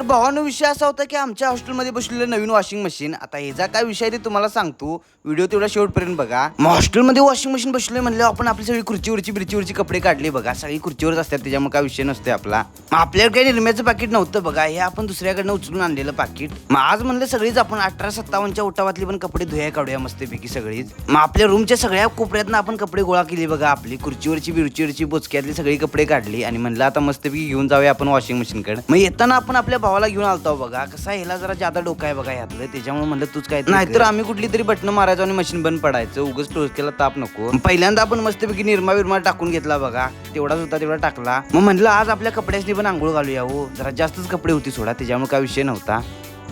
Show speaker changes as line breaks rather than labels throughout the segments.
तर भावानो विषय असा होता की आमच्या हॉस्टेलमध्ये बसलेलं नवीन वॉशिंग मशीन. आता ह्याचा काय विषय ते तुम्हाला सांगतो, व्हिडिओ तेवढा शेवटपर्यंत बघा. मग हॉस्टेलमध्ये वॉशिंग मशीन बसले म्हणले आपण आपली सगळी खुर्चीवरची कपडे काढले बघा. सगळी खुर्चीवरच असतात त्याच्यामुळे काय विषय नसते आपला. मग आपल्याकडे काही निर्म्याचं पाकिट नव्हतं बघा, हे आपण दुसऱ्याकडनं उचलून आणलेलं पाकिट. मग आज म्हणलं सगळीच आपण 1857च्या उठावातली पण कपडे धुया काढूया मस्तपैकी सगळीच. मग आपल्या रूमच्या सगळ्या कोपऱ्यातनं आपण कपडे गोळा केले बघा. आपली खुर्चीवरची बोचक्यातली सगळी कपडे काढली आणि म्हणलं आता मस्तपैकी घेऊन जाऊया आपण वॉशिंग मशीनकडे. मग येताना आपण आपल्या भावाला घेऊन आलतो बघा. कसा ह्याला जरा जादा डोका आहे बघा ह्यातलं, त्याच्यामुळे म्हणलं तूच काय, नाहीतर आम्ही कुठली तरी बटन मारायचो आणि मशीन बंद पडायचं. उगाच टोचक्याला ताप नको. पहिल्यांदा आपण मस्तपैकी निरमा टाकून घेतला बघा. तेवढाच होता तेवढा टाकला. मग म्हणलं आज आपल्या कपड्याची पण आंघोळ घालूया. हो जरा जास्तच कपडे होती सोडा, त्याच्यामुळे काय विषय नव्हता.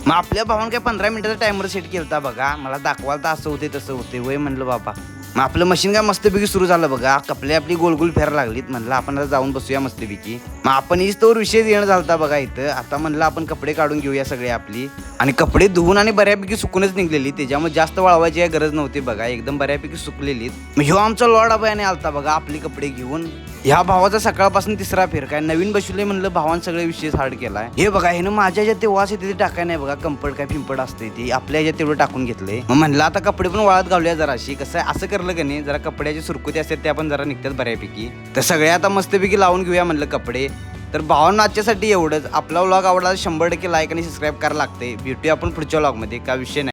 मग आपल्या भावानं काय 15 मिनिटाचा टायमर सेट केलता बघा. मला दाखवायला तर असं होते तसं होते वय म्हणलं बाबा. मग आपलं मशीन काय मस्तपैकी सुरू झालं बघा. कपडे आपली गोलगोल फेरायला लागलीत. म्हणलं आपण आता जाऊन बसूया मस्तपैकी. मग आपण हीच तोवर विषय येणं झालता बघा इथं. आता म्हणलं आपण कपडे काढून घेऊया सगळे आपली. आणि कपडे धुवून आणि बऱ्यापैकी सुकूनच निघलेली, त्याच्यामुळे जास्त वाळवायची काही गरज नव्हती बघा. एकदम बऱ्यापैकी सुकलेली. मग ह्यो आमचा लॉर्ड अभयाने आलता बघा आपली कपडे घेऊन. ह्या भावाचा सकाळपासून तिसरा फेर काय नवीन बसले म्हणलं भावान सगळे विषय हार्ड केलाय. हे बघा हे ना माझ्या ह्याच्यात ते वास येते ते टाकाय नाही बघा. कंफर्ट काय पिंपड असते ती आपल्या ह्याच्यात तेवढं टाकून घेतलंय. मग म्हणलं आता कपडे पण वाळत घालूया जराशी. कसं आहे असं करलं का नाही जरा कपड्याची सुरकुती असतात त्या पण जरा निघतात बऱ्यापैकी. तर सगळे आता मस्तपैकी लावून घेऊया म्हणलं कपडे. तर भावांना आजच्यासाठी एवढंच. आपला व्लॉग आवडला 100% लाईक आणि सबस्क्राईब करायला लागते. भेटूया आपण पुढच्या व्लॉगमध्ये, काय विषय नाही.